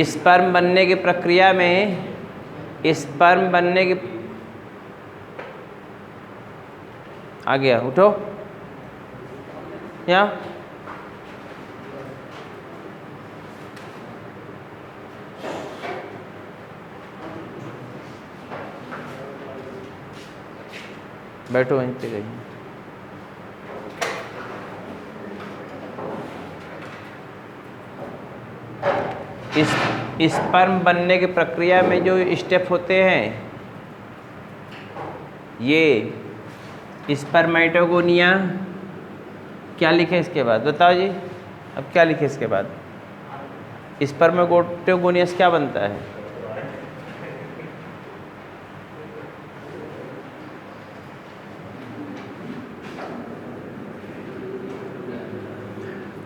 Sperm बनने की प्रक्रिया में स्पर्म बनने की आ गया, उठो यहाँ। बैठो वहीं पे रहिए। इस स्पर्म बनने की प्रक्रिया में जो स्टेप होते हैं, ये स्पर्मेटोगोनिया। क्या लिखे इसके बाद, बताओ जी, अब क्या लिखे इसके बाद? स्पर्मेटोगोनिया से क्या बनता है?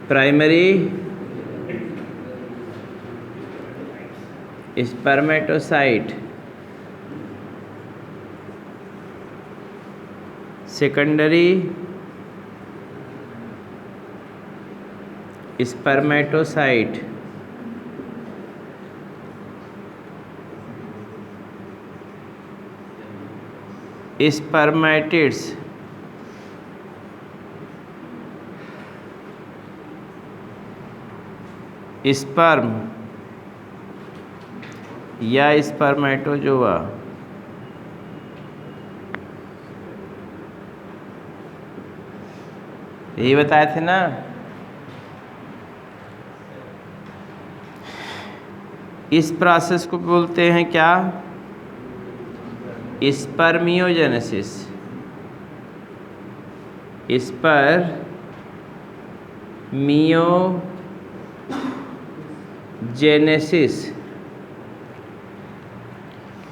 Primary spermatocyte, secondary spermatocyte, spermatids, sperm या स्पर्मेटोजोआ। यही बताए थे ना। इस प्रोसेस को बोलते हैं क्या? स्पर्मियोजेनेसिस। स्पर्मियोजेनेसिस।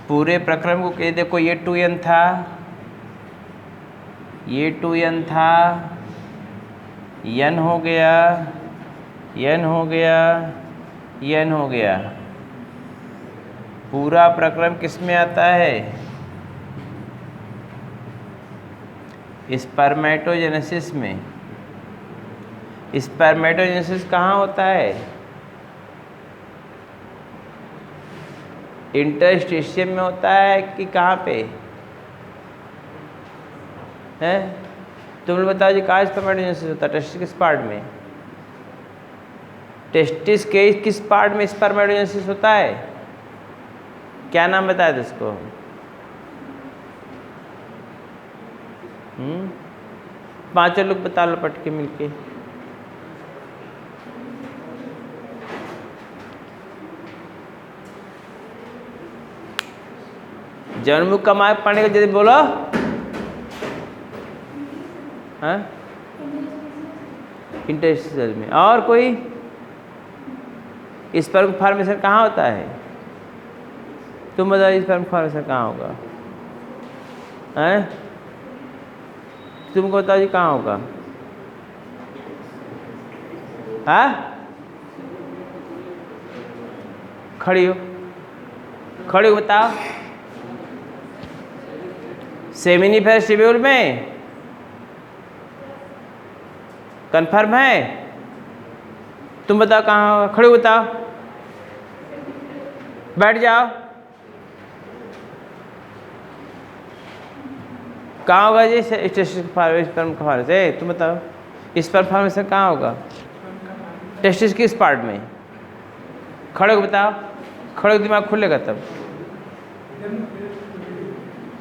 पूरे प्रक्रम को कह देखो, ये 2n था, ये 2n था, n हो गया, n हो गया, n हो गया। पूरा प्रक्रम किस में आता है? स्पर्मेटोजेनेसिस में। स्पर्मेटोजेनेसिस कहाँ होता है? इंटरस्टिशियम में होता है कि कहाँ पे है? तुम लोग बताओ जी, कहाँ स्पर्मेटोजेनेसिस होता है? टेस्टिस किस पार्ट में? टेस्टिस के किस पार्ट में स्पर्मेटोजेनेसिस होता है? क्या नाम बताया था इसको? पांचों लोग बता लो पट के मिलके। जन्मुख का मार्ग पढ़ने का जल्दी बोलो। हाँ, इंटरस्टिशियल में। और कोई? स्पर्म फॉर्मेशन कहाँ होता है? तुम बताओ, स्पर्म फॉर्मेशन कहाँ होगा? हैं? तुमको बताओ जी, कहाँ होगा? हाँ, खड़ी हो, खड़ी हो, बताओ। सेमिनिफेरस ट्यूब्यूल में। कन्फर्म है? तुम बताओ कहाँ होगा? खड़े हो, बताओ। बैठ जाओ। कहाँ होगा जी? Sperm formation. तुम बताओ, स्पर्म फॉर्मेशन कहाँ होगा? टेस्टिस किस पार्ट में? खड़े हो, बताओ। खड़े हो, दिमाग खुलेगा तब।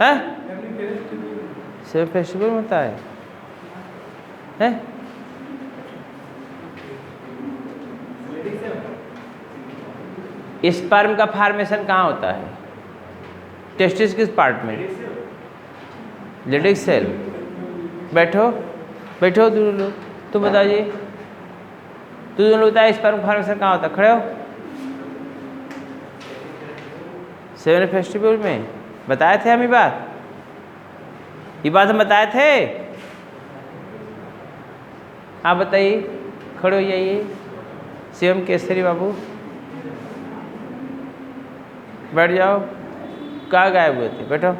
हैं? सेमिनिफेरस ट्यूब्यूल में होता है? हैं? स्पर्म का फॉर्मेशन कहाँ होता है? टेस्टिस किस पार्ट में? Leydig cell. बैठो, बैठो दोनों लोग। तुम बताइए, तू दोनों लोग बताइए, स्पर्म फॉर्मेशन कहाँ होता है? खड़े हो। सेमिनिफेरस ट्यूब्यूल में। बताए थे हम ये बात? ये बात हम बताए थे? आप बताइए, खड़े हो जाइए। शिवम केसरी बाबू, बैठ जाओ। कहाँ गायब हुए थे? बैठो।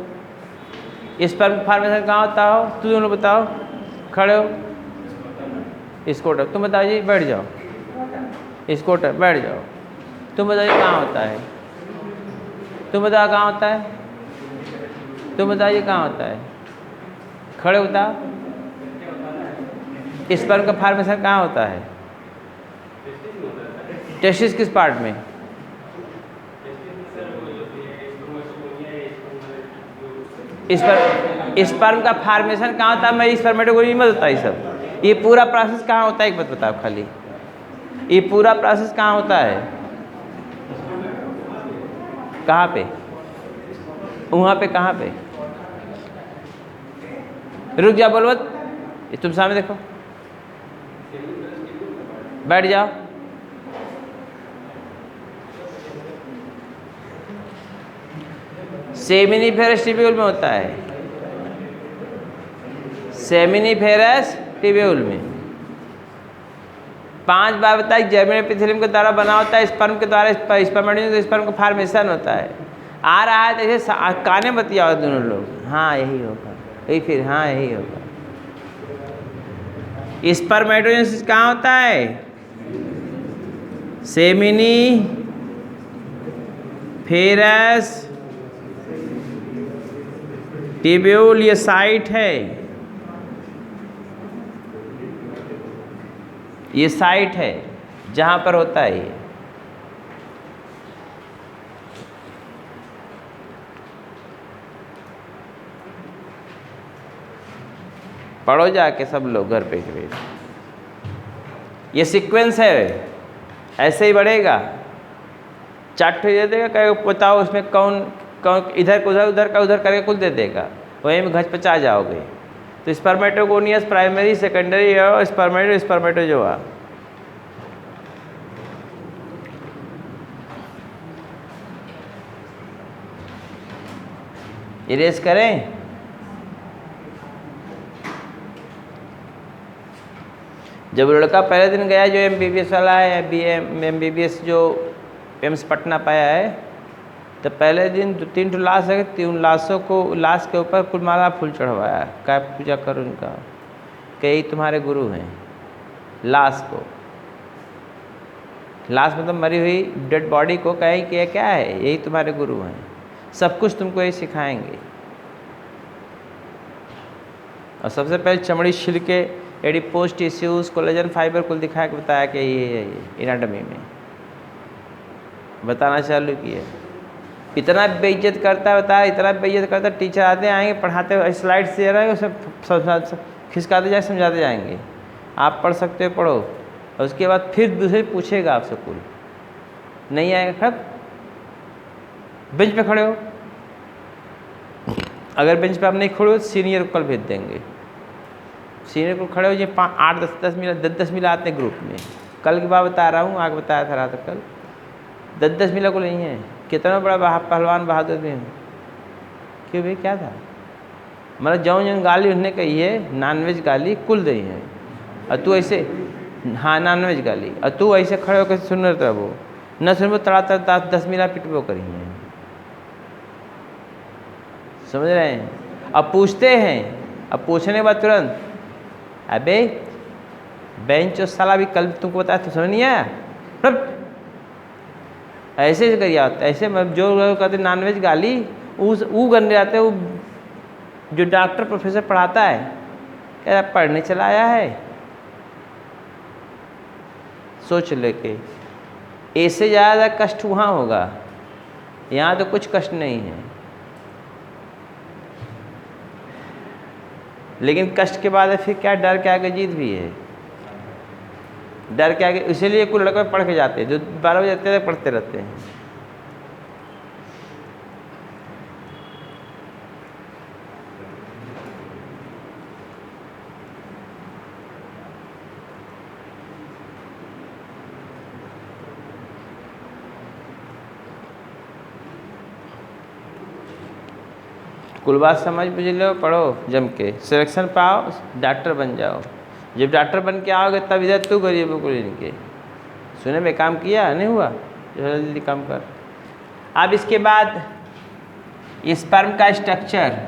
स्पर्म फॉर्मेशन कहाँ होता हो? तुम दोनों बताओ। खड़े हो। स्कोटर। तुम बताओ जी, बैठ जाओ। स्कोटर, बैठ जाओ। तुम बताइए कहाँ होता है? तुम बताओ कहाँ होता है? तुम बताइए कहाँ होता है? खड़े बताओ। स्पर्म का फॉर्मेशन कहाँ होता है? टेस्टिस किस पार्ट में? स्पर्म का फॉर्मेशन कहाँ होता है? मैं स्पर्मेटोगोनी मत होता है सब। ये पूरा प्रोसेस कहाँ होता है एक बात बताओ खाली। ये पूरा प्रोसेस कहाँ होता है? कहाँ पे? वहाँ पे कहाँ पे? रुक जा बोलो मत। ये तुम सामने देखो, बैठ जाओ। सेमिनिफेरस ट्यूब्यूल में होता है, सेमिनिफेरस ट्यूब्यूल में। 5 बार बताइए, जर्मिनल एपिथेलियम के द्वारा बना होता है, स्पर्म के द्वारा स्पर्मेटोजोन स्पर्म का फॉर्मेशन होता है। आ रहा है तो ऐसे काने बतियाओ दोनों लोग। हाँ यही होगा, यही फिर हाँ यही होगा। स्पर्मेटोजेनेसिस कहाँ होता है? सेमिनिफेरस ट्यूब्यूल, ये साइट है, ये साइट है जहाँ पर होता है ये। पढ़ो जाके सब लोग घर पे। ये सीक्वेंस है, ऐसे ही बढ़ेगा। चार्ट दे देगा, कहे बताओ उसमें कौन कौन इधर का उधर, उधर का उधर करके कुल दे देगा, वहीं में घच-पचा जाओगे। तो स्पर्मेटोगोनियस प्राइमरी, सेकेंडरी और स्पर्मेटोजोआ। इरेज करें। जब लड़का पहले दिन गया जो MBBS वाला है, MBBS जो एम्स पटना पाया है, तो पहले दिन 2-3 लाश है, 3 लाशों को, लाश के ऊपर कुल माला फूल चढ़वाया। क्या पूजा करो उनका, कई तुम्हारे गुरु हैं। लाश को, लाश मतलब मरी हुई डेड बॉडी को कहीं कि क्या है, यही तुम्हारे गुरु हैं, सब कुछ तुमको यही सिखाएंगे। और सबसे पहले चमड़ी छिल के एडिपोज टिश्यूज, कोलेजन फाइबर कुल दिखा के बताया कि ये एनाटॉमी में बताना चालू किया। इतना बेइज्जत करता है, बताया इतना बेइज्जत करता है। टीचर आते आएंगे, पढ़ाते हुए स्लाइड्स दे रहे हैं, सब खिसकाते जाए, समझाते जाएंगे। आप पढ़ सकते हो पढ़ो, और उसके बाद फिर दूसरे पूछेगा आपसे कुल नहीं आएगा। खब बेंच पे खड़े हो, अगर बेंच पे आप नहीं खड़े हो तो सीनियर को कल भेज देंगे। सीनियर को खड़े हो जो 8-10 मिनट 10 मिनट आते हैं ग्रुप में। कल की बात बता रहा हूँ, आगे बताया था रात कल। 10 मिनट को नहीं है, कितना बड़ा पहलवान बहादुर भी हूँ। क्यों भाई क्या था? मतलब जौन गाली उसने कही है, नॉनवेज गाली कुल दी है, और तू ऐसे, हाँ नॉनवेज गाली, और तू ऐसे खड़े होकर सुन रहे थे। वो न सुन वो तड़ा 10 मिनट पिटबो करी है। समझ रहे हैं? अब पूछते हैं, अब पूछने के बाद तुरंत अबे बेंच और साला भी कल तुमको बताया तो समझ नहीं आया। ऐसे करिए, ऐसे जो लोग कहते नॉनवेज गाली, वो गंदे आते हैं। वो जो डॉक्टर प्रोफेसर पढ़ाता है, क्या पढ़ने चला आया है? सोच लेके ऐसे ज़्यादा कष्ट वहाँ होगा, यहाँ तो कुछ कष्ट नहीं है। लेकिन कष्ट के बाद फिर क्या, डर के आगे जीत भी है। डर के आगे, इसीलिए कुछ लड़के पढ़ के जाते हैं, जो 12 बजे तक पढ़ते रहते हैं। कुल बात समझ बुझ लो, पढ़ो जम के, सिलेक्शन पाओ, डॉक्टर बन जाओ। जब डॉक्टर बन के आओगे तब इधर तू गरीबों को इनके सुने में काम किया नहीं हुआ, जल्दी काम कर। अब इसके बाद स्पर्म का structure,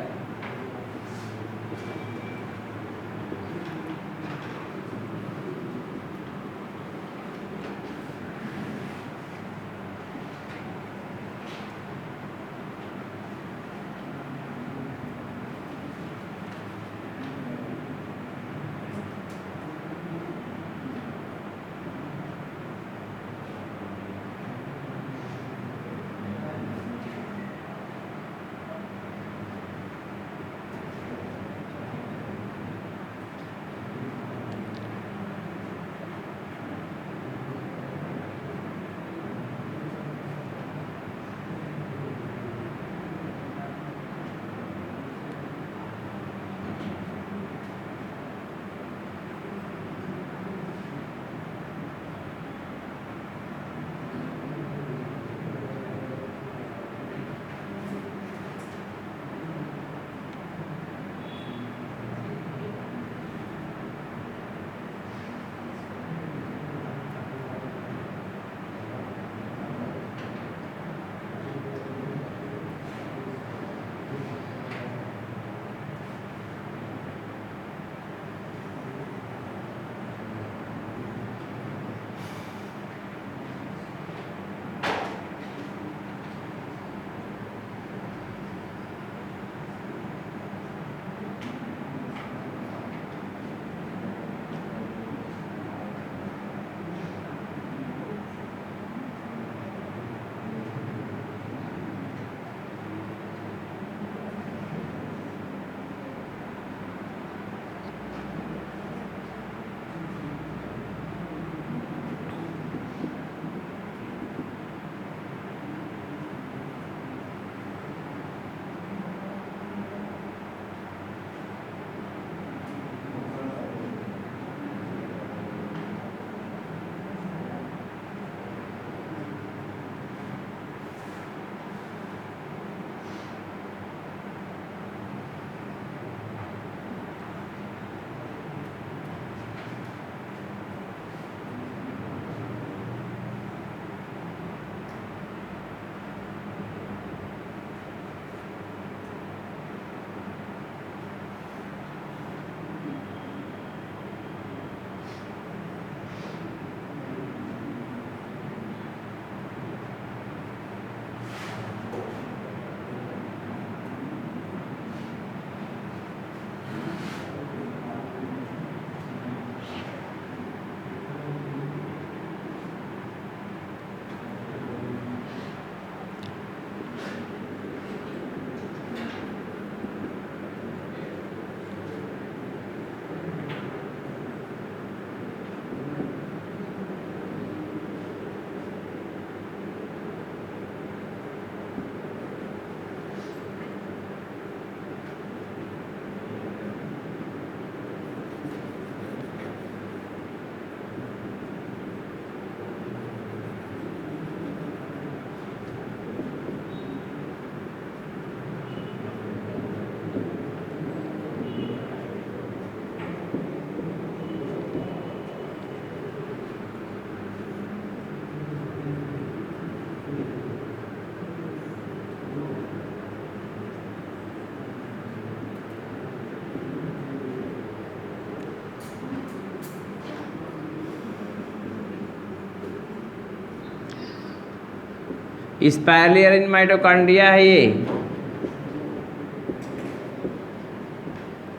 spiral layer in mitochondria है ये,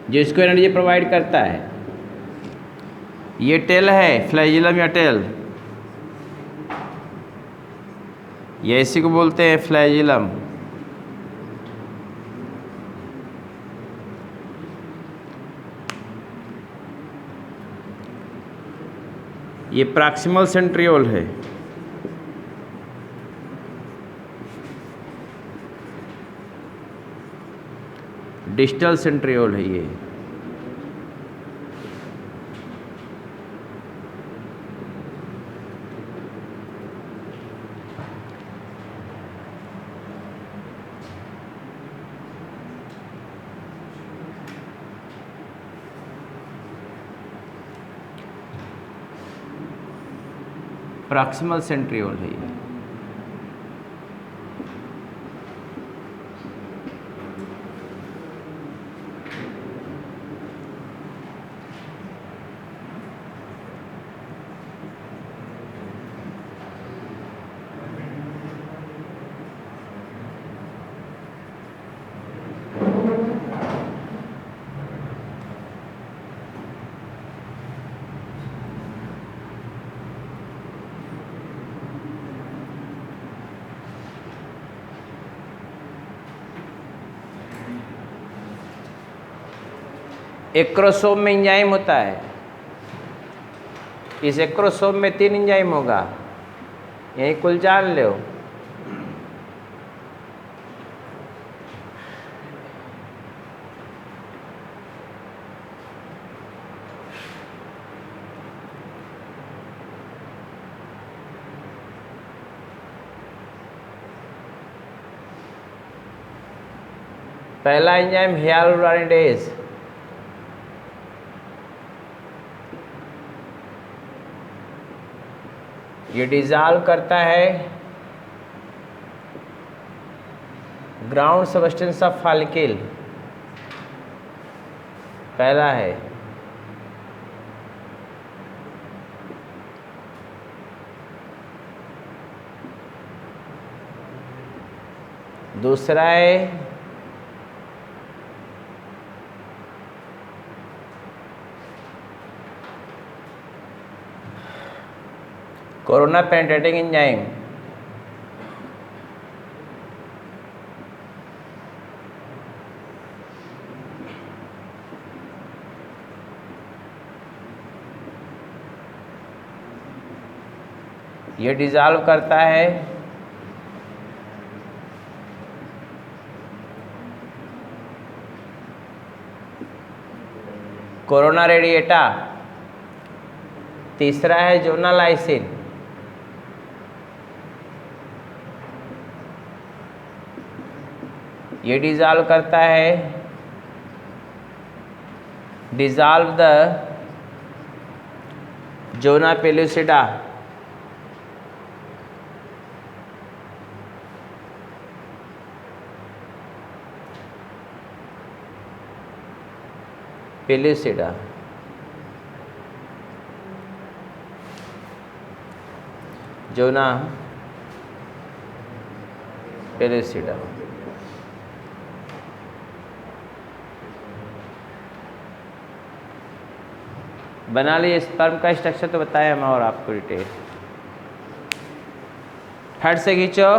जो इसको एनर्जी प्रोवाइड करता है। ये टेल है, फ्लैजिलम या टेल, ये इसी को बोलते हैं फ्लैजिलम। ये प्रॉक्सिमल सेंट्रियोल है। डिस्टल सेंट्रियोल है ये। प्रॉक्सिमल सेंट्रियोल है ये। एक्रोसोम में एंजाइम होता है। इस एक्रोसोम में 3 एंजाइम होगा, यही कुल जान लो। पहला एंजाइम हियालुरोनिडेज, ये डिजॉल्व करता है ग्राउंड सबस्टेंस ऑफ फॉलिकल, पहला है। दूसरा है कोरोना पेनिट्रेटिंग एंजाइम, ये डिजॉल्व करता है कोरोना रेडिएटा। तीसरा है जोनालाइसिन, ये डिजॉल्व करता है dissolve the zona pellucida. Pellucida zona pellucida. बना लिए स्पर्म का स्ट्रक्चर तो बताया हम और आपको डिटेल। हेड से खींचो,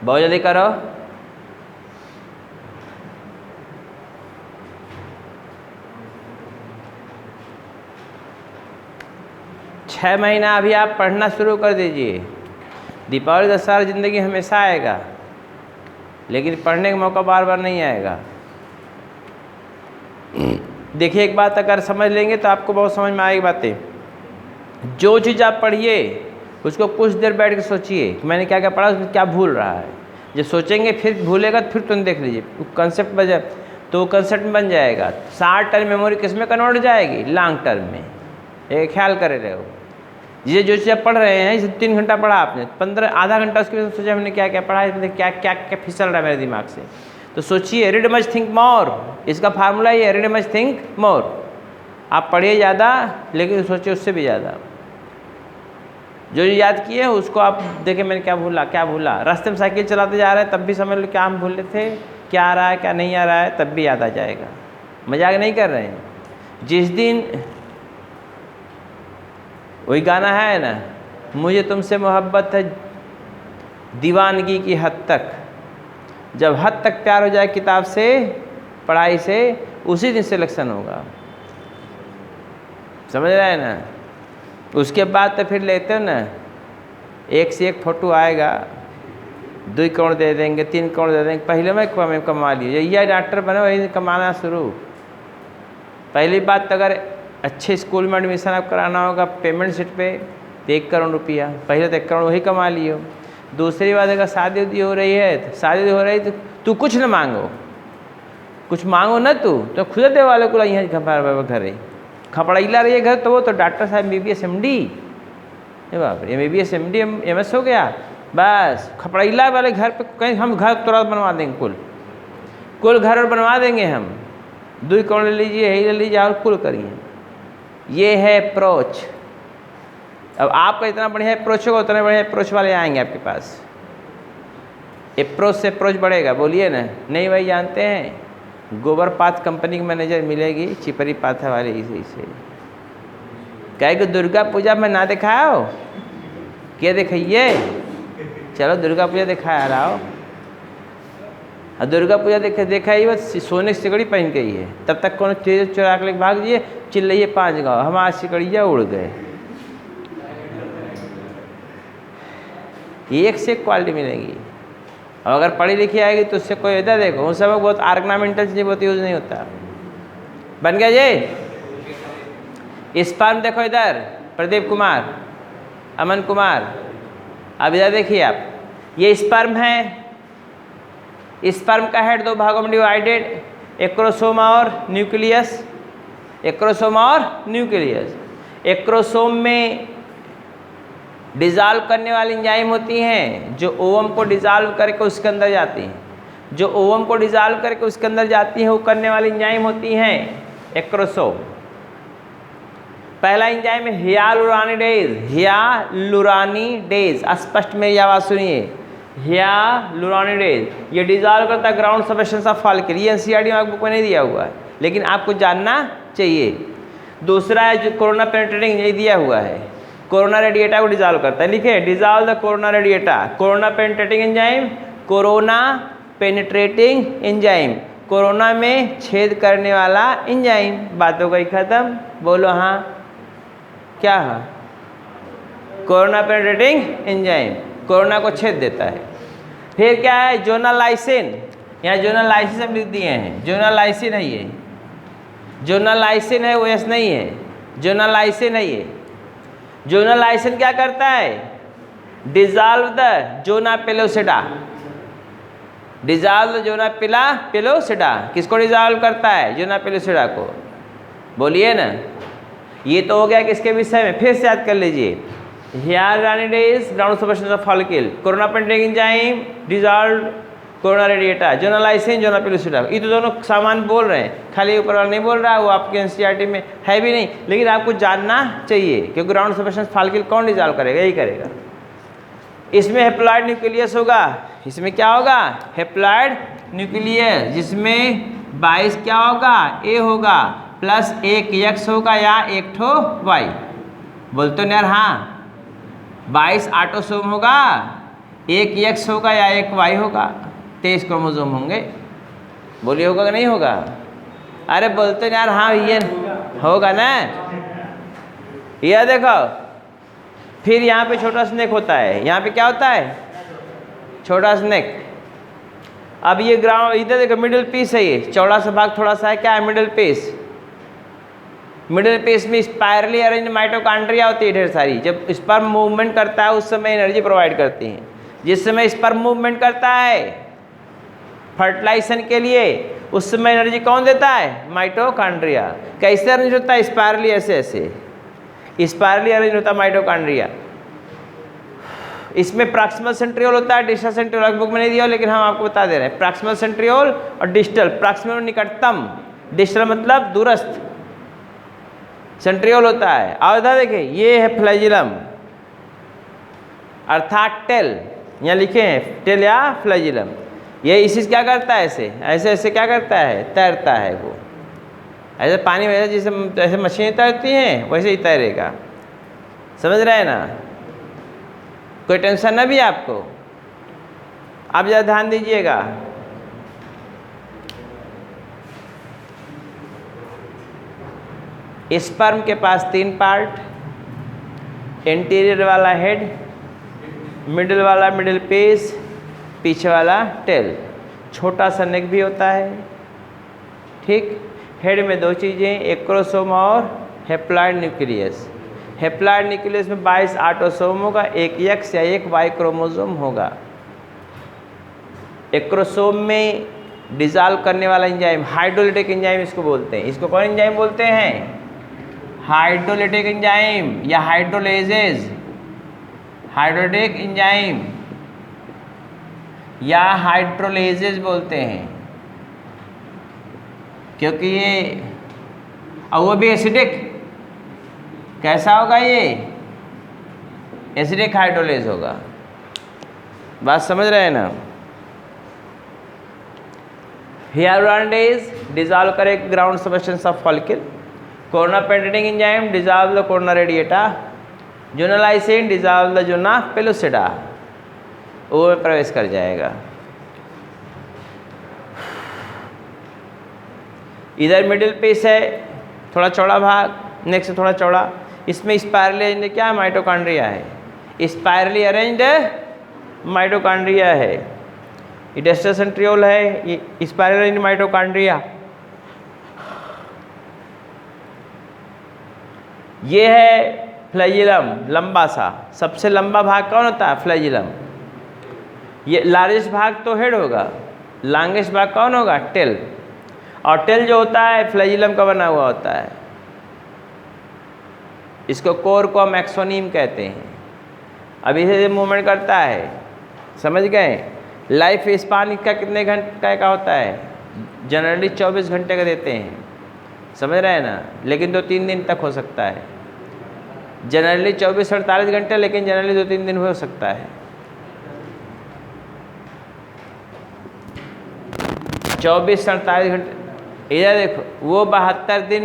बहुत जल्दी करो। छः महीना अभी आप पढ़ना शुरू कर दीजिए। दीपावली दशहरा ज़िंदगी हमेशा आएगा, लेकिन पढ़ने का मौका बार बार नहीं आएगा। देखिए एक बात अगर समझ लेंगे तो आपको बहुत समझ में आएगी बातें। जो चीज़ आप पढ़िए उसको कुछ देर बैठ के सोचिए कि मैंने क्या क्या पढ़ा, उसमें क्या भूल रहा है। जब सोचेंगे फिर भूलेगा तो फिर तुम देख लीजिए कंसेप्ट बन जाए तो कंसेप्ट बन जाएगा। शॉर्ट टर्म मेमोरी किस में कन्वर्ट हो जाएगी? लॉन्ग टर्म में। एक ख्याल करे रहे हो, ये जो चीज़ आप पढ़ रहे हैं, जैसे 3 घंटा पढ़ा आपने, 15 आधा घंटा उसके बाद सोचा हमने क्या क्या पढ़ा, इसमें क्या क्या क्या फिसल रहा है मेरे दिमाग से। तो सोचिए रीड मच थिंक मोर, इसका फार्मूला ये रीड मच थिंक मोर। आप पढ़िए ज़्यादा लेकिन सोचिए उससे भी ज़्यादा। जो याद किए उसको आप देखें मैंने क्या भूला। रास्ते में साइकिल चलाते जा रहे हैं तब भी समझ लो क्या हम भूल रहे थे, क्या आ रहा है क्या नहीं आ रहा है, तब भी याद आ जाएगा। मजाक नहीं कर रहे हैं। जिस दिन वही गाना है ना, मुझे तुमसे मोहब्बत है दीवानगी की हद तक, जब हद तक प्यार हो जाए किताब से पढ़ाई से, उसी दिन सिलेक्शन होगा। समझ रहे हैं ना? उसके बाद तो फिर लेते हो ना, एक से एक फोटो आएगा, 2 करोड़ दे देंगे, 3 करोड़ दे देंगे, पहले में कमा लिए। यही डॉक्टर बने वही कमाना शुरू। पहली बात तो अगर अच्छे स्कूल में एडमिशन आप कराना होगा पेमेंट सीट पे तो 1 करोड़ रुपया, पहले तो 1 करोड़ वही कमा लियो। दूसरी बात अगर शादी उदी हो रही है तो तू कुछ न मांगो, कुछ मांगो ना, तो खुद दे वाले को यहाँ घर है खपड़ैला रही है घर, तो वो तो डॉक्टर साहब MBBS MD, बाप रे MBBS MD MS हो गया, बस खपड़ैला वाले घर पे कहीं हम घर तुरंत बनवा देंगे, कुल घर बनवा देंगे हम। 2 करोड़ ले लीजिए, यही ले लीजिए और कुल करिए। ये है अप्रोच। अब आपका इतना बढ़िया अप्रोच होगा उतने बढ़िया अप्रोच वाले आएंगे आपके पास। अप्रोच से अप्रोच बढ़ेगा, बोलिए ना। नहीं भाई जानते हैं गोबर पाथ कंपनी की मैनेजर मिलेगी चिपरी पाथा वाले इसे कहे कि दुर्गा पूजा में ना दिखाया हो, क्या दिखाइए, चलो दुर्गा पूजा दिखाया रहा हो। और दुर्गा पूजा देखा ही बस सोने की सिकड़ी पहन के ही है, तब तक कौन तेज चुरा के भाग दिए, चिल्लाइए 5 गाँव, हमारी सिकड़िया उड़ गए। एक से एक क्वालिटी मिलेगी। और अगर पढ़ी लिखी आएगी तो उससे कोई इधर देखो, उन सब बहुत आर्गनामेंटल चीज़ बहुत यूज़ नहीं होता। बन गया जी। स्पर्म देखो इधर, प्रदीप कुमार, अमन कुमार, अब इधर देखिए आप, ये स्पर्म है। स्पर्म का हेड 2 भागों में डिवाइडेड, एक्रोसोम और न्यूक्लियस। एक्रोसोम और न्यूक्लियस। एक्रोसोम में डिज़ाल्व करने वाली एंजाइम होती हैं जो ओवम को डिज़ाल्व करके उसके अंदर जाती हैं। जो ओवम को डिज़ाल्व करके उसके अंदर जाती हैं वो करने वाली एंजाइम होती हैं एक्रोसोम। पहला एंजाइम है हियालुरानिडेज। हियालुरानिडेज, स्पष्ट मेरी आवाज़ सुनिए, हियालुरानिडेज। ये डिज़ाल्व करता है ग्राउंड सबस्टेंस ऑफ फॉलिकल। ये NCERT में बुक में नहीं दिया हुआ है लेकिन आपको जानना चाहिए। दूसरा है जो कोरोना पेनिट्रेटिंग, ये दिया हुआ है, कोरोना रेडिएटा को डिज़ाल्व करता है। लिखे dissolve the corona radiata. Corona penetrating enzyme, corona penetrating enzyme, corona में छेद करने वाला एंजाइम। बात हो गई खत्म, बोलो हाँ क्या है? कोरोना पेनिट्रेटिंग एंजाइम कोरोना को छेद देता है। फिर क्या है? जोनालाइसिन। यहाँ जोनालाइसिन हम लिख दिए हैं, जोनालाइसिन है ये, जोनालाइसिन है, OS नहीं है, जोनालाइसिन है ये। जोनालाइसिन क्या करता है? Dissolve the zona pellucida. Dissolve the zona pellucida. किसको डिज़ाल्व करता है? जोना पेलोसिडा को। बोलिए ना। ये तो हो गया किसके विषय में, फिर से याद कर लीजिए। Hyaluronidase, ground substance of follicle, corona penetrating enzyme, dissolve corona radiata, zonalysin, zona pellucida. ये तो दोनों सामान बोल रहे हैं, खाली ऊपर वाला नहीं बोल रहा है, वो आपके NCERT में है भी नहीं, लेकिन आपको जानना चाहिए क्योंकि ग्राउंड सबस्टेंस फॉलिकल कौन डिज़ाल्व करेगा? यही करेगा। इसमें हेप्लॉइड न्यूक्लियस होगा। इसमें क्या होगा? हेप्लॉइड न्यूक्लियस, जिसमें 22 क्या होगा? A होगा प्लस 1 X होगा या 1 ठो Y। बोलते ना यार हाँ, 22 ऑटोसोम होगा, 1 X होगा या 1 Y होगा, 23 क्रोमोसोम होंगे। बोलिए होगा कि नहीं होगा? अरे बोलते यार हाँ ये होगा ना। यह देखो, फिर यहाँ पे छोटा स्नेक होता है। यहाँ पे क्या होता है? छोटा स्नेक। अब ये ग्राउंड इधर देखो मिडिल पीस है, ये चौड़ा सा भाग थोड़ा सा है, क्या है मिडिल पीस। मिडिल पीस में स्पायरली अरेंज माइटोकॉन्ड्रिया होती है ढेर सारी। जब स्पर्म मूवमेंट करता है उस समय एनर्जी प्रोवाइड करती हैं। जिस समय स्पर्म मूवमेंट करता है फर्टिलाइजेशन के लिए उस समय एनर्जी कौन देता है, माइटोकॉन्ड्रिया। कैसे अरेंज होता है, स्पायरली, ऐसे ऐसे स्पायरली अरेंज होता है माइटोकॉन्ड्रिया। इसमें प्रॉक्सिमल सेंट्रियोल होता है, डिस्टल सेंट्रियोल बुक में नहीं दिया लेकिन हम आपको बता दे रहे हैं। प्रॉक्सिमल सेंट्रियोल और डिस्टल, प्रॉक्सिमल निकटतम, डिस्टल मतलब दूरस्थ, सेंट्रियोल होता है। और इधर देखिए ये है फ्लैजिलम अर्थात टेल, यहाँ लिखे हैं टेल या फ्लैजिलम। ये इसी क्या करता है, ऐसे ऐसे ऐसे क्या करता है, तैरता है वो, ऐसे पानी में जैसे ऐसे मछलियाँ तैरती हैं वैसे ही तैरेगा। समझ रहे हैं ना, कोई टेंशन ना भी आपको। आप ज़रा ध्यान दीजिएगा। स्पर्म के पास 3 पार्ट, एंटीरियर वाला हेड, मिडिल वाला मिडिल पीस, पीछे वाला टेल, छोटा सा नेक भी होता है। ठीक, हेड में 2 चीज़ें, एक्रोसोम और हेप्लॉइड न्यूक्लियस। हेप्लॉइड न्यूक्लियस में 22 ऑटोसोम होगा, 1 X या 1 Y क्रोमोसोम होगा। एक्रोसोम में डिजॉल्व करने वाला एंजाइम हाइड्रोलिटिक एंजाइम इसको बोलते हैं। इसको कौन एंजाइम बोलते हैं, हाइड्रोलिटिक एंजाइम या हाइड्रोलेजेज, हाइड्रोलिटिक एंजाइम या हाइड्रोलेजेज बोलते हैं, क्योंकि ये और वो भी एसिडिक। कैसा होगा ये, एसिडिक हाइड्रोलेज होगा। बात समझ रहे हैं ना। हियालुरोनिडेज डिजॉल्व करे ground substance of follicle. Corona penetrating enzyme dissolve the corona radiata. Zonalysin dissolve the zona pellucida, वो में प्रवेश कर जाएगा। इधर मिडिल पीस है, थोड़ा चौड़ा भाग, नेक्स्ट से थोड़ा चौड़ा। इसमें स्पायरली अरेंज्ड क्या माइटोकॉन्ड्रिया है, स्पायरली अरेंज्ड माइटोकॉन्ड्रिया है। ये डिस्टल सेंट्रियोल है, ये स्पायरली अरेंज्ड माइटोकॉन्ड्रिया। ये है फ्लैजिलम, लंबा सा, सबसे लंबा भाग कौन होता है, फ्लैजिलम। ये लार्जेस्ट भाग तो हेड होगा, लॉन्गेस्ट भाग कौन होगा, टेल। और टेल जो होता है फ्लैजिलम का बना हुआ होता है। इसको कोर को हम एक्सोनीम कहते हैं। अभी से मूवमेंट करता है, समझ गए। लाइफ स्पान इसका कितने घंटे का होता है, जनरली 24 घंटे का देते हैं, समझ रहे हैं ना, लेकिन 2-3 दिन तक हो सकता है। जनरली 24-48 घंटे, लेकिन जनरली 2-3 दिन हो सकता है। 24-48 घंटे। इधर देखो वो 72 दिन,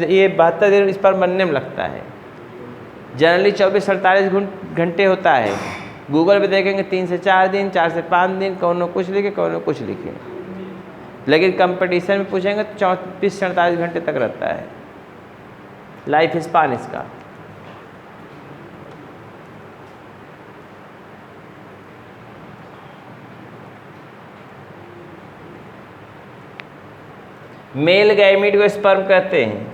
ये 72 दिन इस पर बनने में लगता है। जनरली 24-48 घंटे होता है। गूगल पे देखेंगे 3 से 4 दिन, 4 से 5 दिन, कौन कुछ लिखे कौन कुछ लिखे, लेकिन कंपटीशन में पूछेंगे तो 34-48 घंटे तक रहता है लाइफ स्पान इसका। मेल गैमीट को स्पर्म कहते हैं।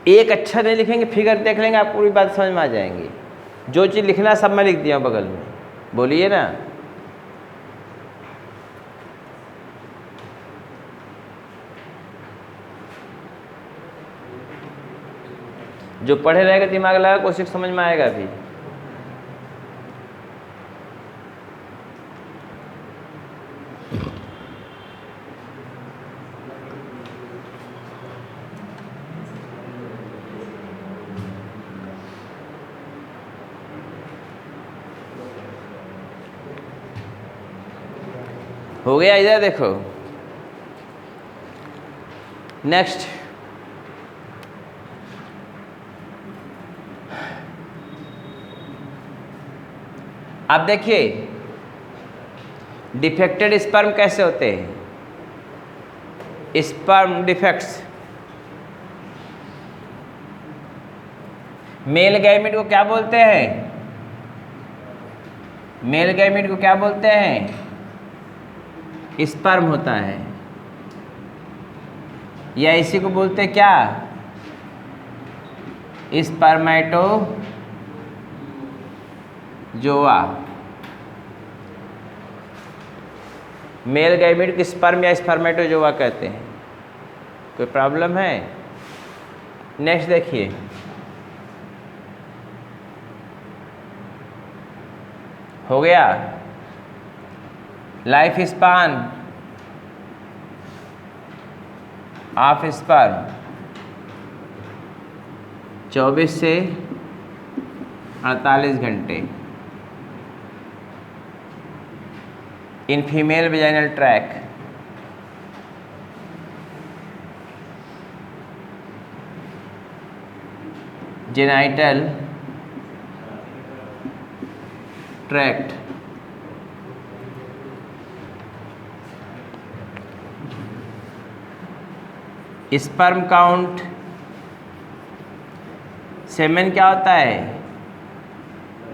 एक अच्छा नहीं लिखेंगे, फिगर देख लेंगे, आप पूरी बात समझ में आ जाएंगी। जो चीज़ लिखना सब मैं लिख दिया बगल में, बोलिए ना। जो पढ़े रहेगा दिमाग लगा कोशिश समझ में आएगा भी। हो गया। इधर देखो नेक्स्ट, अब देखिए डिफेक्टेड स्पर्म कैसे होते हैं। स्पर्म डिफेक्ट्स, मेल गैमेट को क्या बोलते हैं? मेल गैमेट को क्या बोलते हैं? स्पर्म होता है, या इसी को बोलते हैं क्या? स्पर्मेटोजोआ। मेल गैमेट को स्पर्म या स्पर्मेटोजोआ कहते हैं। कोई प्रॉब्लम है? नेक्स्ट देखिए, हो गया। लाइफ स्पान ऑफ स्पर्म 24 से 48 घंटे in female vaginal track. Genital tract. Sperm count, semen क्या होता है?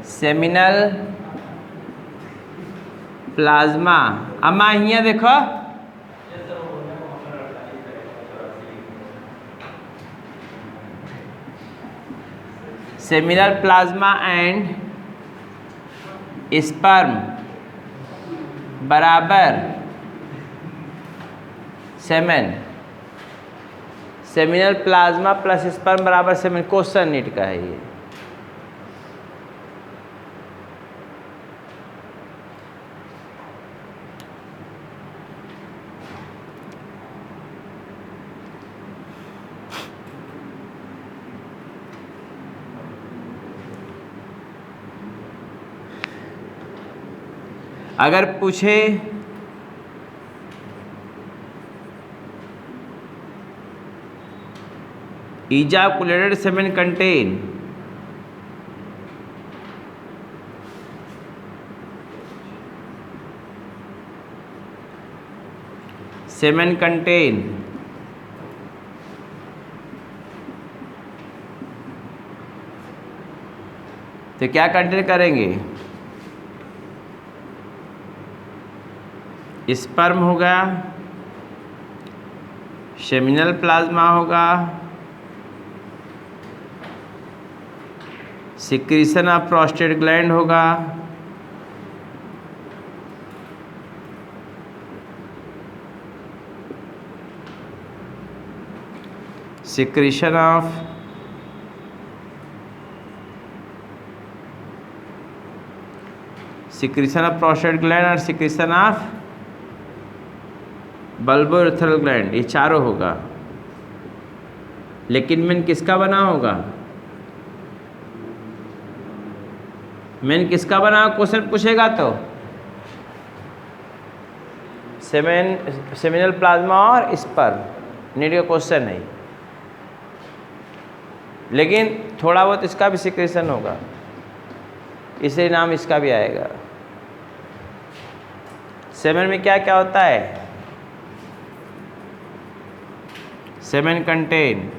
Seminal plasma. अम्मा यहाँ देखो, सेमिनल प्लाज्मा एंड स्पर्म बराबर semen. Seminal plasma plus sperm बराबर सेमेन। क्वेश्चन नीट का है ये। अगर पूछे ejaculate semen contain तो क्या कंटेन करेंगे? स्पर्म होगा, सेमिनल प्लाज्मा होगा, सिक्रीशन ऑफ प्रोस्टेट ग्लैंड होगा, सिक्रीशन ऑफ प्रोस्टेट ग्लैंड और सिक्रीशन ऑफ बल्बोरेथ्रल ग्लैंड, ये चारों होगा। लेकिन मेन किसका बना होगा? मेन किसका बना? क्वेश्चन पूछेगा तो सेमिनल प्लाज्मा और स्पर्म। नीड का क्वेश्चन है, लेकिन थोड़ा बहुत इसका भी सिक्रेशन होगा, इसलिए नाम इसका भी आएगा। सेमेन में क्या क्या होता है? Semen contain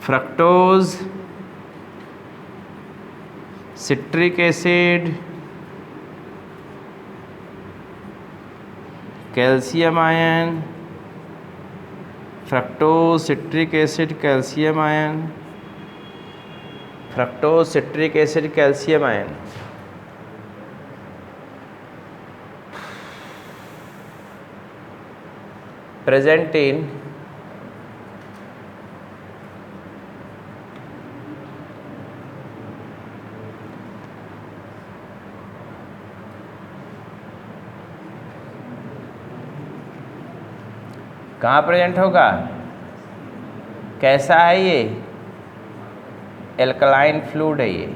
fructose, citric acid, calcium ion, fructose, citric acid, calcium ion, fructose, citric acid, calcium ion. Present in कहाँ प्रेजेंट होगा? कैसा है ये? एल्कलाइन फ्लूइड है ये,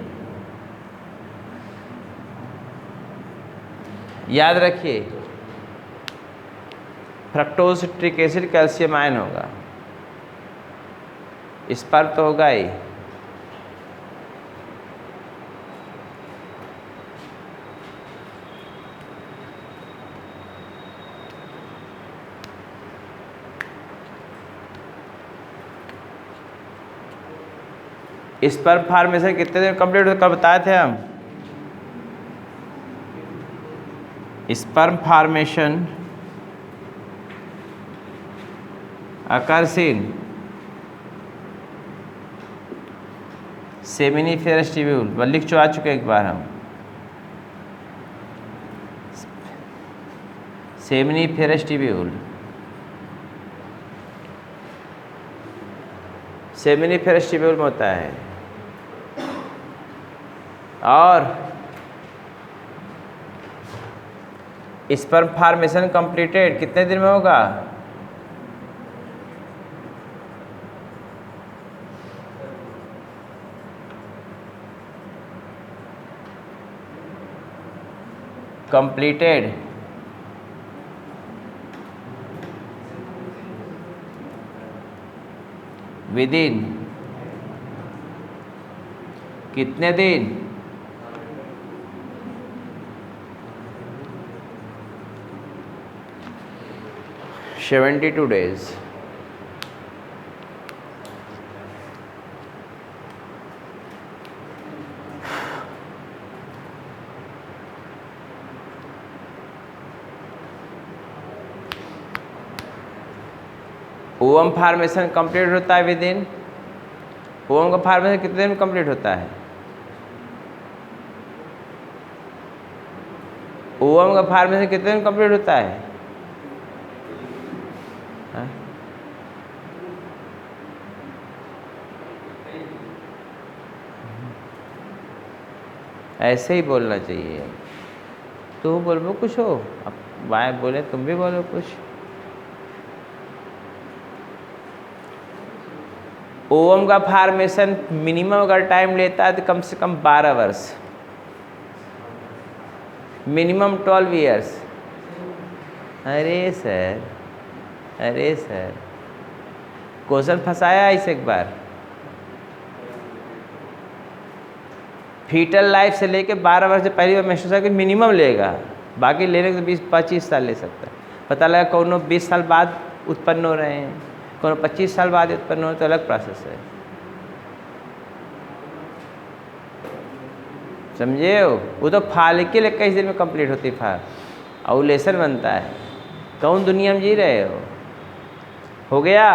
याद रखिए। Fructose, citric acid, calcium ion होगा। स्पर्म तो होगा ही। स्पर्म फार्मेशन कितने दिन कंप्लीट होता, कल बताए थे हम। Sperm formation occurs in seminiferous tubule, वह लिख आ चुके एक बार हम। सेमिनिफेरस ट्यूब्यूल, सेमिनिफेरस ट्यूब्यूल में होता है। और स्पर्म फार्मेशन कंप्लीटेड कितने दिन में होगा? कंप्लीटेड विदिन कितने दिन? 72 days। ओवम फार्मेशन कंप्लीट होता है विद इन, ओवम का फार्मेशन कितने दिन में कंप्लीट होता है? ओवम का फार्मेशन कितने दिन में कंप्लीट होता है? हाँ? ऐसे ही बोलना चाहिए। तू बोलो कुछ हो, अब बाय बोले तुम भी बोलो कुछ। ओवम का फार्मेशन मिनिमम अगर टाइम लेता है तो कम से कम 12 वर्ष, मिनिमम 12 ईयर्स। अरे सर, अरे सर, क्वेश्चन फंसाया इस एक बार। फीटल लाइफ से लेके 12 वर्ष से पहली बार मेंस्ट्रुएशन की मिनिमम लेगा, बाकी लेने को तो 20-25 साल ले सकता है। पता लगा कौनों 20 साल बाद उत्पन्न हो रहे हैं, कौन 25 साल बाद उत्पन्न हो, तो अलग प्रोसेस है। समझे हो? वो तो फालिकल 21 दिन में कंप्लीट होती फाल, ओव्यूलेशन बनता है। कौन दुनिया में जी रहे हो गया?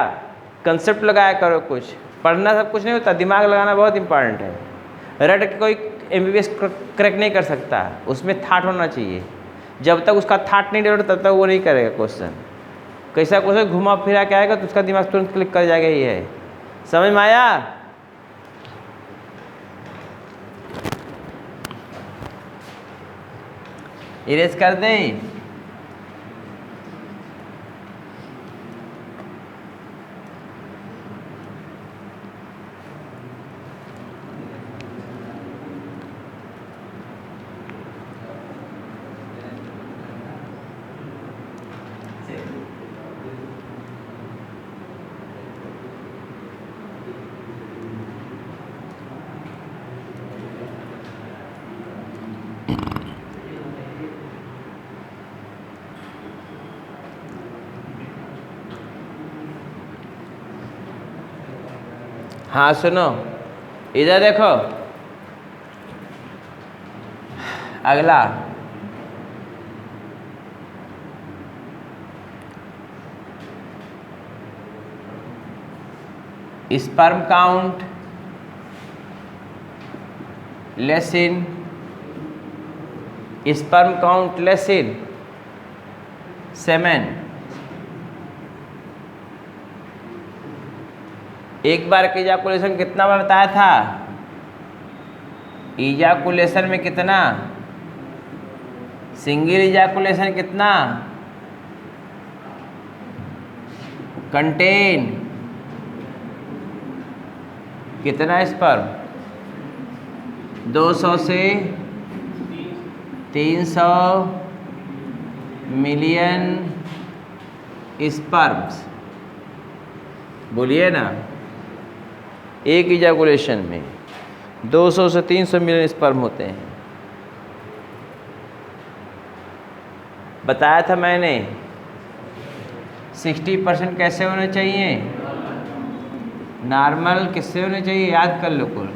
कंसेप्ट लगाया करो, कुछ पढ़ना सब कुछ नहीं होता, दिमाग लगाना बहुत इंपॉर्टेंट है। रट के कोई MBBS क्रैक नहीं कर सकता, उसमें थाट होना चाहिए। जब तक उसका थाट नहीं डेवलप तब तक वो नहीं करेगा क्वेश्चन। कैसा क्वेश्चन घुमा फिरा के आएगा तो उसका दिमाग तुरंत क्लिक कर जाएगा। ही है, समझ में आया? इरेज कर दें। हाँ सुनो, इधर देखो, अगला sperm count less in, sperm count less in semen. एक बार का इजाकुलेशन कितना बार बताया था? इजाकुलेशन में कितना? सिंगल इजाकुलेशन कितना? कंटेन कितना स्पर्म? 200 से 300 मिलियन स्पर्म्स। बोलिए ना, एक इजैकुलेशन में 200 से 300 मिलियन स्पर्म होते हैं। बताया था मैंने 60% कैसे होने चाहिए, नॉर्मल किससे होने चाहिए, याद कर लो कुल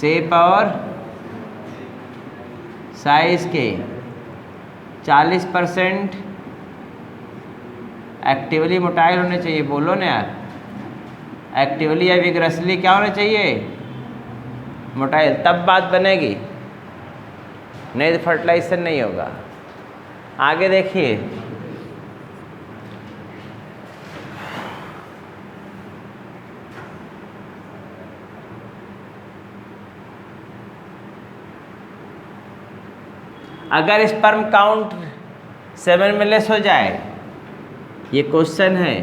शेप और साइज के। 40% एक्टिवली मोटाइल होने चाहिए, बोलो ना यार, एक्टिवली या विग्रसली क्या होना चाहिए, मोटाइल, तब बात बनेगी, नहीं तो फर्टिलाइजेशन नहीं होगा। आगे देखिए, अगर स्पर्म काउंट 7 में लेस हो जाए, ये क्वेश्चन है,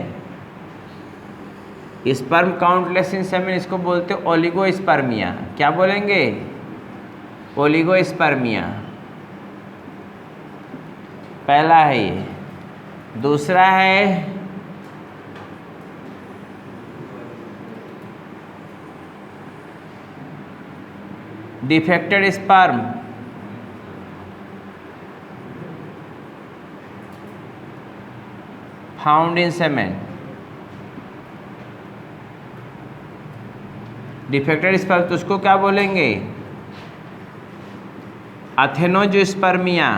स्पर्म काउंट लेस इन 7, इसको बोलते हैं ओलिगोस्पर्मिया। क्या बोलेंगे, ओलिगोस्पर्मिया। पहला है ये। दूसरा है defected sperm, found in semen. Defected sperm तो उसको क्या बोलेंगे, अथेनोजोस्पर्मिया।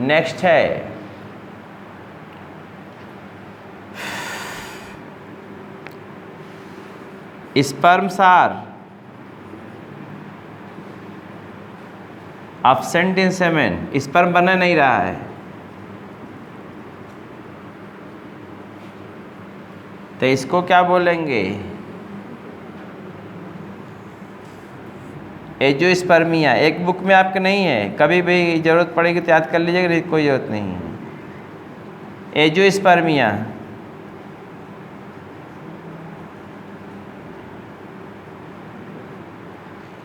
नेक्स्ट है sperms are absent in semen, sperm बना नहीं रहा है, तो इसको क्या बोलेंगे, एंजियोस्पर्मिया। एक बुक में आपके नहीं है, कभी भी जरूरत पड़ेगी तो याद कर लीजिएगा, नहीं कोई जरूरत नहीं है। एंजियोस्पर्मिया।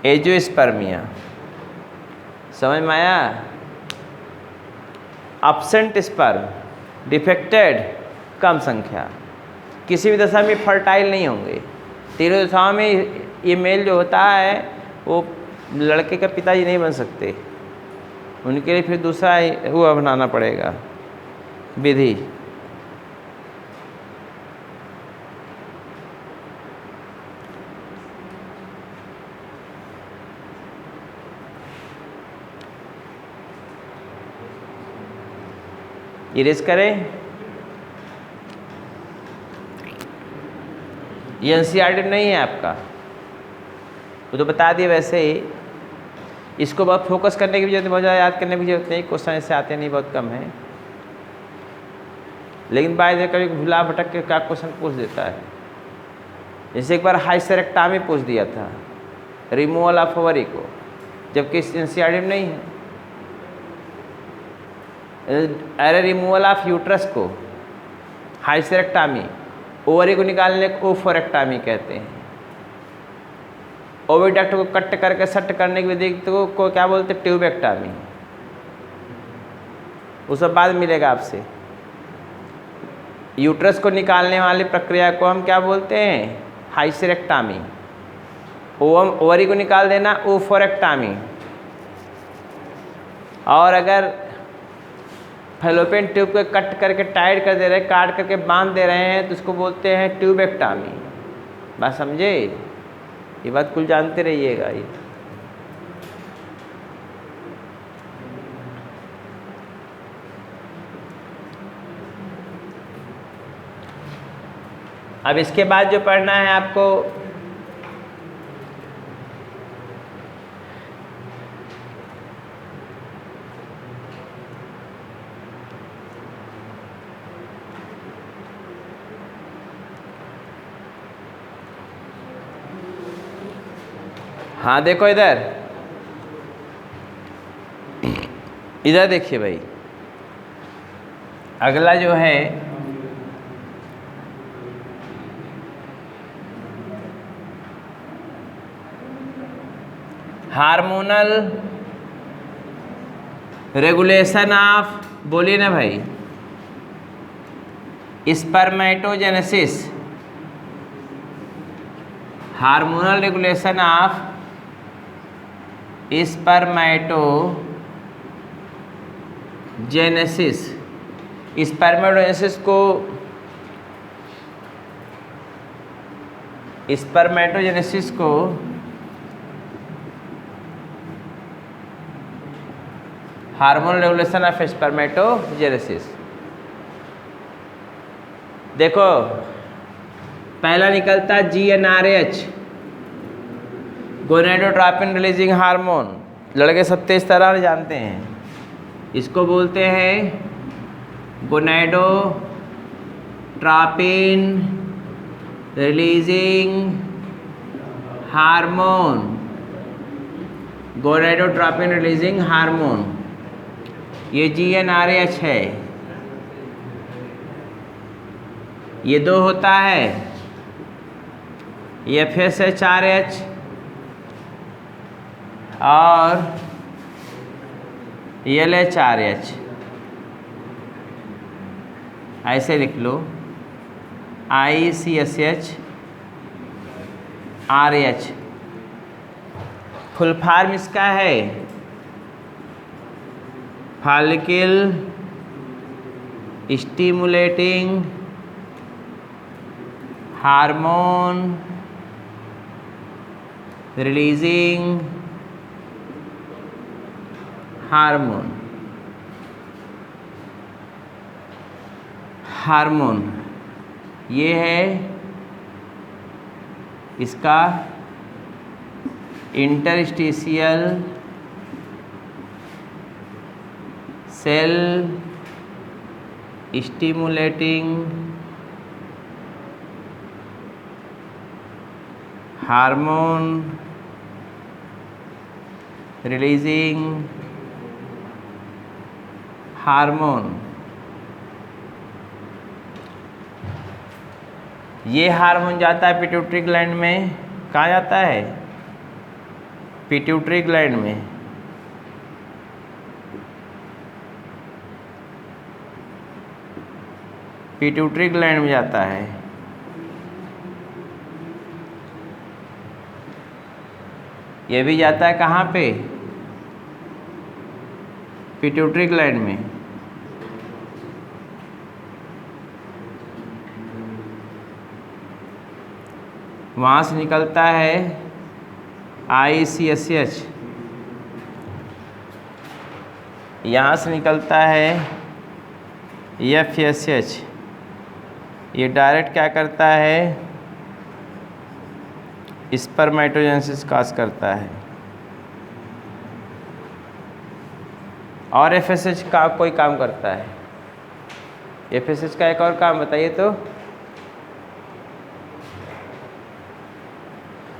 एंजियोस्पर्मिया समझ में आया। एब्सेंट स्पर्म, डिफेक्टेड, कम संख्या, किसी भी दशा में फर्टाइल नहीं होंगे। तीनों दशाओं में ये मेल जो होता है वो लड़के का पिताजी नहीं बन सकते, उनके लिए फिर दूसरा वो बनाना पड़ेगा विधि। इरेज करें, ये एनसीईआरटी नहीं है आपका, वो तो बता दिए वैसे ही। इसको बहुत फोकस करने की भी जरूरत नहीं, बहुत ज़्यादा याद करने की जरूरत नहीं, क्वेश्चन ऐसे आते नहीं, बहुत कम है। लेकिन बाय कभी भुला भटक के क्या क्वेश्चन पूछ देता है। जैसे एक बार हाइस्टेरेक्टॉमी पूछ दिया था, रिमूवल ऑफ ओवरी को, जबकि एनसीईआरटी में नहीं है। अरे रिमूवल ऑफ यूट्रस को हाइस्टेरेक्टॉमी, ओवरी को निकालने को ओफोरेक्टॉमी कहते हैं। ओविडक्ट को कट करके सट करने की विधि को क्या बोलते हैं, ट्यूबेक्टॉमी। वो सब बाद मिलेगा आपसे। यूट्रस को निकालने वाली प्रक्रिया को हम क्या बोलते हैं, हाइस्टेरेक्टॉमी। ओवरी को निकाल देना ओफोरेक्टॉमी। और अगर फैलोपियन ट्यूब को कट करके टाइट कर दे रहे हैं, काट करके बांध दे रहे हैं, तो उसको बोलते हैं ट्यूबेक्टॉमी। बात समझे, ये बात कुल जानते रहिएगा। ये अब इसके बाद जो पढ़ना है आपको, हाँ देखो इधर, इधर देखिए भाई, अगला जो है हार्मोनल रेगुलेशन ऑफ बोलिए ना भाई। Spermatogenesis, hormonal regulation of spermatogenesis. Spermatogenesis को हार्मोनल रेगुलेशन ऑफ स्पर्मेटोजेनेसिस। देखो पहला निकलता GnRH, गोनेडोट्रोपिन रिलीजिंग हार्मोन। लड़के सब तेज तरह जानते हैं, इसको बोलते हैं gonadotropin releasing hormone. Gonadotropin releasing hormone, ये GnRH है। ये दो होता है, FSH-RH और LHRH। ऐसे लिख लो, ICSH-RH। फुल फॉर्म इसका है follicle stimulating hormone releasing hormone. ये है इसका interstitial cell stimulating hormone releasing hormone. ये हार्मोन जाता है पिट्यूटरी ग्लैंड में। कहाँ जाता है? पिट्यूटरी ग्लैंड में। पिट्यूटरी ग्लैंड में जाता है। ये भी जाता है कहाँ पे? पिट्यूटरी ग्लैंड में। वहाँ से निकलता है ICSH, यहाँ से निकलता है FSH। ये डायरेक्ट क्या करता है? स्पर्मेटोजेनेसिस काज करता है। और FSH का कोई काम करता है? FSH का एक और काम बताइए तो।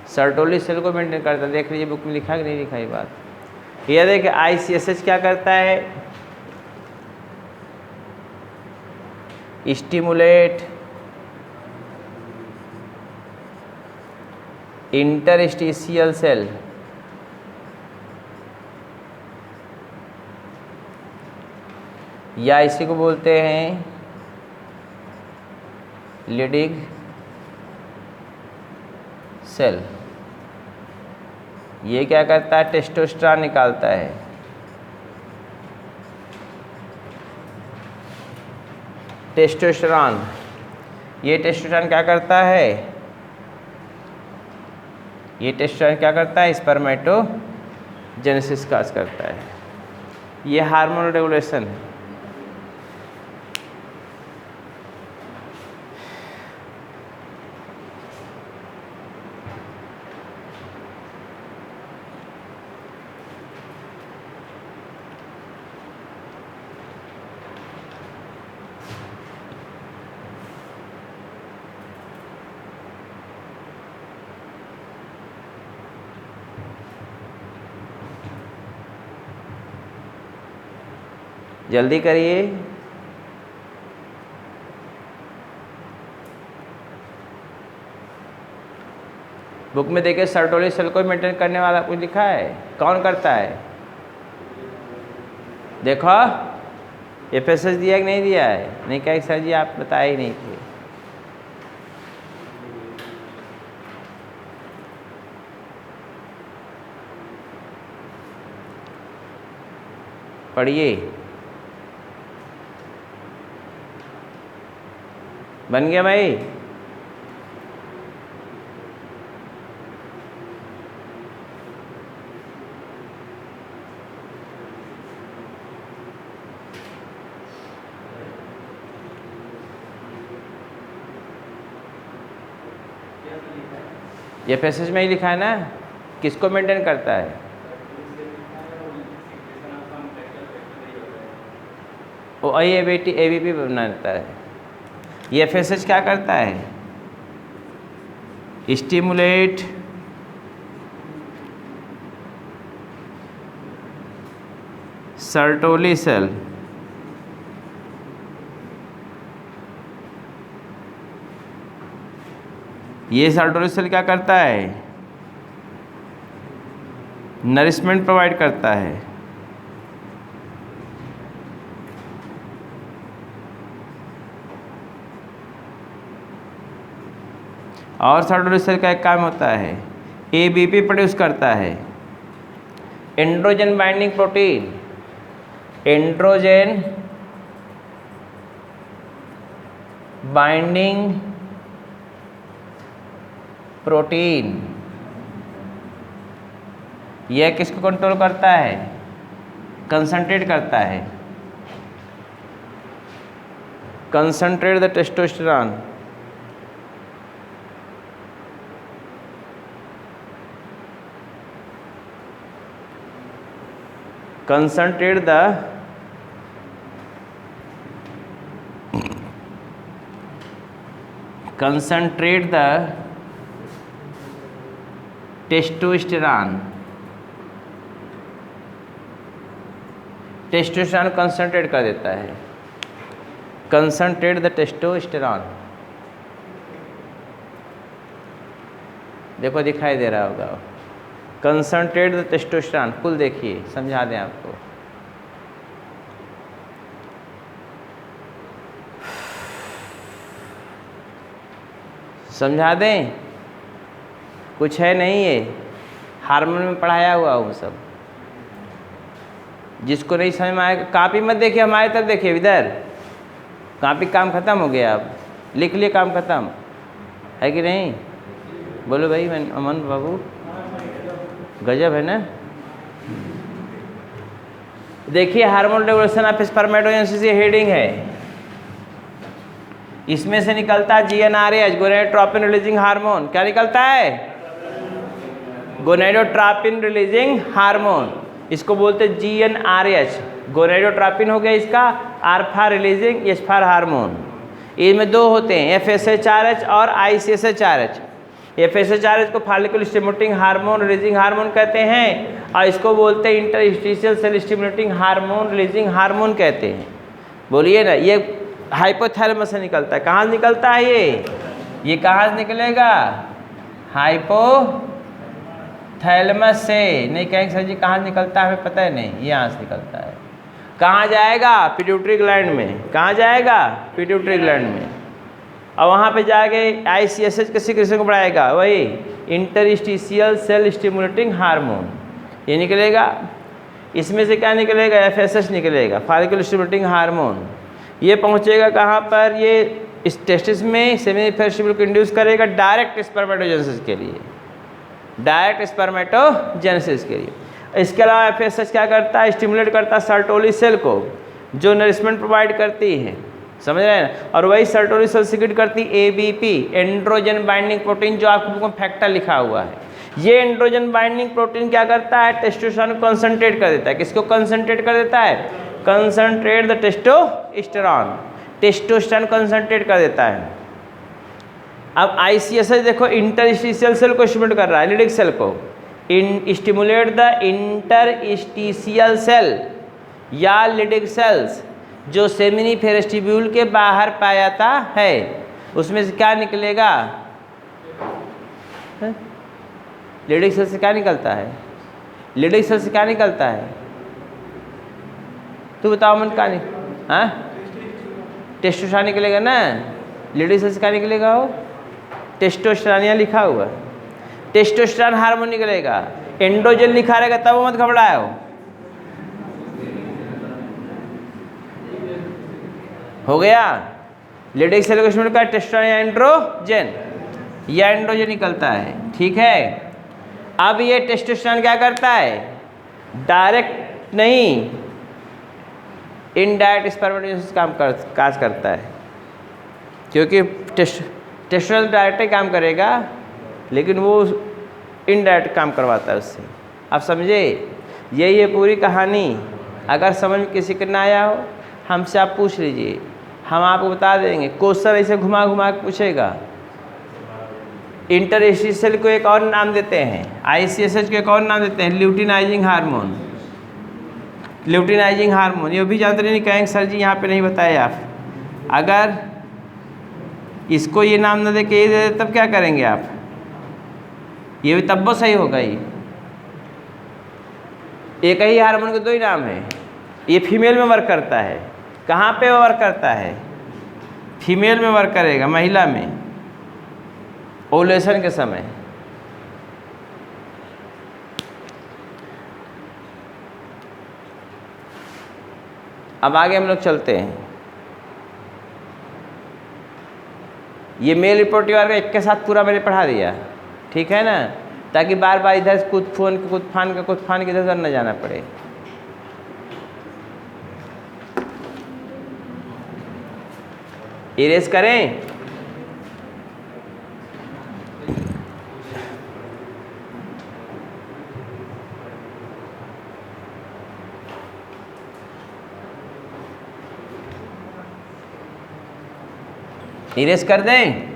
सर्टोली सेल को मेंटेन करता है। देख लीजिए बुक में लिखा कि नहीं लिखा ये बात। ये देखिए ICSH क्या करता है? स्टिमुलेट इंटरस्टिशियल सेल, या इसी को बोलते हैं लीडिंग सेल। ये क्या करता है? टेस्टोस्टेरोन निकालता है। टेस्टोस्टेरोन, ये टेस्टोस्टेरोन क्या करता है? ये टेस्टोस्टेरोन क्या करता है? स्पर्मेटोजेनेसिस काज करता है। ये हार्मोनल रेगुलेशन है। जल्दी करिए। बुक में देखिए सर्टोली सेल को मेंटेन करने वाला कुछ लिखा है। कौन करता है? देखो FSH दिया कि नहीं दिया है? नहीं कहा सर जी आप बताए ही नहीं थे। पढ़िए, बन गया भाई? FSH में ही लिखा है ना, किसको मेंटेन करता है? वो ABP बनाता है। ये FSH क्या करता है? स्टिमुलेट सर्टोली सेल, ये सर्टोली सेल क्या करता है? नरिशमेंट प्रोवाइड करता है। और सर्टोली सेल का एक काम होता है, ABP प्रोड्यूस करता है, androgen binding protein, androgen binding protein. यह किसको कंट्रोल करता है? कंसंट्रेट करता है, concentrate the testosterone. concentrate the testosterone. Testosterone concentrate कर देता है, कंसंट्रेट द टेस्टोस्टेरॉन। देखो दिखाई दे रहा होगा, कंसंट्रेट द टेस्टोस्टेरॉन। कुल देखिए, समझा दें आपको। समझा दें, कुछ है नहीं, ये हार्मोन में पढ़ाया हुआ वो सब। जिसको नहीं समझ में आएगा कॉपी मत देखिए, हमारे तरफ देखिए, इधर कॉपी। काम खत्म हो गया, अब लिख लिए, काम खत्म है कि नहीं? बोलो भाई अमन बाबू, गजब है ना। देखिए हार्मोन रेगुलेशन ऑफ स्पर्मेटोजेनेसिस, ये हेडिंग है। इसमें से निकलता है GnRH, गोनेडोट्रोपिन रिलीजिंग हार्मोन। क्या निकलता है? Gonadotropin releasing hormone. इसको बोलते हैं GnRH। गोनेडोट्रोपिन हो गया इसका, अल्फा रिलीजिंग एस्फर हार्मोन। इनमें दो होते हैं, FSHRH और ICSHRH। FSHRH को follicle stimulating hormone releasing hormone कहते हैं, और इसको बोलते हैं interstitial cell stimulating hormone releasing hormone कहते हैं। बोलिए ना, ये हाइपोथैलेमस से निकलता है। कहाँ से निकलता है ये कहाँ से निकलेगा? हाइपोथैलेमस से। नहीं कहेंगे सर जी कहाँ से निकलता है, हमें पता है नहीं। यहाँ से निकलता है। कहाँ जाएगा? पिट्यूटरी ग्लैंड में। कहाँ जाएगा? पिट्यूटरी ग्लैंड में। और वहाँ पे जाके ICSH के सीक्रेशन को बढ़ाएगा, वही इंटरस्टिशियल सेल स्टिमुलेटिंग हार्मोन, ये निकलेगा। इसमें से क्या निकलेगा? FSH निकलेगा, फॉलिकल स्टिमुलेटिंग हार्मोन। ये पहुँचेगा कहाँ पर? ये इस टेस्टिस में सेमिनिफेरेबल को इंड्यूस करेगा डायरेक्ट स्पर्मेटोजेनेसिस के लिए, डायरेक्ट स्पर्मेटोजेनेसिस के लिए। इसके अलावा FSH क्या करता है? स्टिमुलेट करता है सर्टोली सेल को, जो नरिशमेंट प्रोवाइड करती है। समझ रहे हैं? और वही सर्टोली सेल सिक्रेट करती ABP, एंड्रोजन बाइंडिंग प्रोटीन, जो आपको बुक में फैक्टर लिखा हुआ है। ये एंड्रोजन बाइंडिंग प्रोटीन क्या करता है? टेस्टोस्टेरॉन को कंसंट्रेट कर देता है। किसको कंसंट्रेट कर देता है? Concentrate the testosterone. Testosterone concentrate कर देता है। अब ICSH देखो, इंटरस्टिशियल सेल को स्टिमुलेट कर रहा है, लिडिक सेल को। स्टिमुलेट द इंटरस्टिशियल सेल या लिडिक सेल्स, जो सेमिनिफेरेस्टिब्यूल के बाहर पाया जाता है। उसमें से क्या निकलेगा? लिडिक सेल से क्या निकलता है? लिडिक सेल से क्या निकलता है? तू बताओ मन, क्या हाँ, टेस्टोस्टेरोन निकलेगा ना, लेडीज से क्या निकलेगा हो, टेस्टोस्टेरोन यहाँ लिखा हुआ, टेस्टोस्टेरोन हार्मोन निकलेगा। एंड्रोजन लिखा रहेगा तब मत घबराओ। हो गया, लेडीज सेल का टेस्टोस्टेरोन या एंड्रोजन, या एंड्रोजन निकलता है, ठीक है। अब ये टेस्टोस्टेरोन क्या करता है, डायरेक्ट नहीं इनडायरेक्ट स्पर्मेटोजेनेसिस काज करता है, क्योंकि टेस्टोस्टेरोन डायरेक्ट ही काम करेगा, लेकिन वो इनडायरेक्ट काम करवाता है उससे। आप समझे, यही है पूरी कहानी। अगर समझ में किसी को ना आया हो, हमसे आप पूछ लीजिए, हम आपको बता देंगे। क्वेश्चन ऐसे घुमा घुमा के पूछेगा। इंटरस्टिशियल को एक और नाम देते हैं, ICSH को एक और नाम देते हैं, ल्यूटिनाइजिंग हार्मोन। ल्यूटिनाइजिंग हार्मोन ये भी जानते नहीं, कहेंगे सर जी यहाँ पे नहीं बताए आप। अगर इसको ये नाम ना दे के ये दे दे तब क्या करेंगे आप, ये भी तब वो सही होगा। ये एक ही हार्मोन के दो ही नाम है। ये फीमेल में वर्क करता है। कहाँ पे वर्क करता है, फीमेल में वर्क करेगा, महिला में, ओवुलेशन के समय। अब आगे हम लोग चलते हैं। ये मेल रिपोर्टिव ऑर्गन एक के साथ पूरा मैंने पढ़ा दिया, ठीक है ना, ताकि बार बार इधर से कुछ फान के इधर न जाना पड़े। इरेज करें, इरेज कर दें।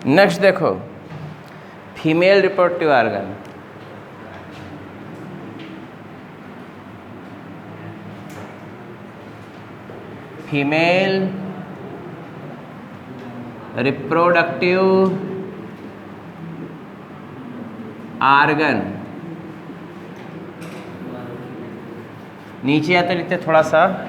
नेक्स्ट देखो, female reproductive organ. Female reproductive organ, नीचे आते लिखते थोड़ा सा,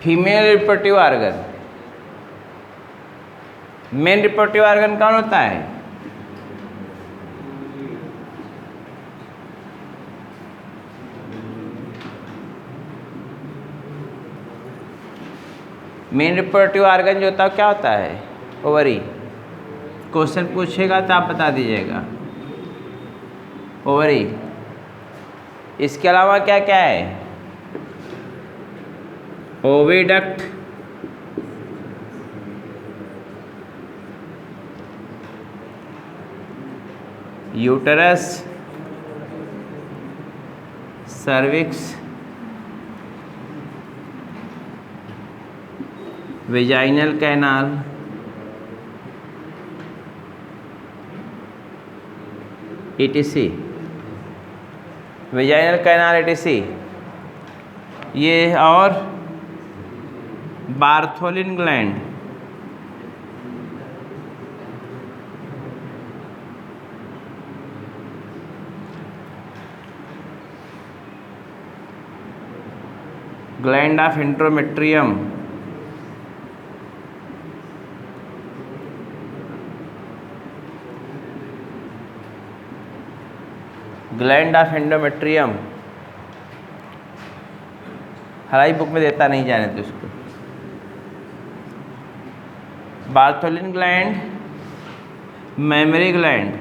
female reproductive organ. Main reproductive organ कौन होता है, मेन रिप्रोडक्टिव ऑर्गन जो होता है क्या होता है, ओवरी। क्वेश्चन पूछेगा तो आप बता दीजिएगा, ओवरी। इसके अलावा क्या क्या है, oviduct, uterus, cervix, vaginal canal, ETC, vaginal canal ETC ये, और Bartholin gland, gland of endometrium, gland of endometrium हमारी बुक में देता नहीं, जाने तो उसको। बार्थोलिन ग्लैंड, मेमरी ग्लैंड,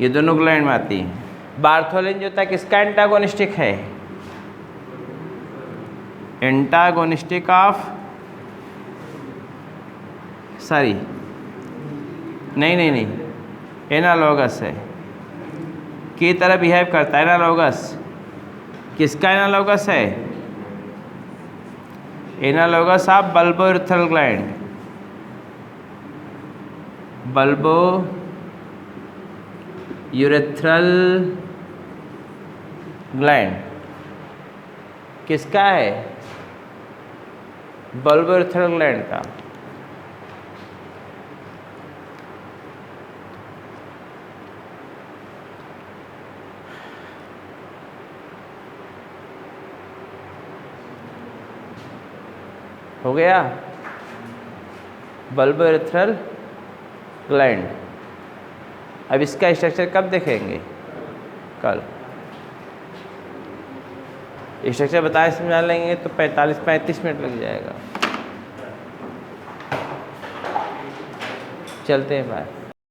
ये दोनों ग्लैंड में आती हैं। बार्थोलिन जो था किसका एंटागोनिस्टिक है? एंटागोनिस्टिक ऑफ, सॉरी नहीं, एनालॉगस है, की तरह बिहेव करता है। एनालॉगस किसका एनालॉगस है? Analogous of bulbo urethral gland, bulbo urethral gland किसका है? बल्बो यूरेथ्रल ग्लैंड का। हो गया बल्बो यूरेथ्रल ग्लैंड। अब इसका स्ट्रक्चर कब देखेंगे? कल। स्ट्रक्चर बताए समझा लेंगे तो 45-35 मिनट लग जाएगा। चलते हैं बाय।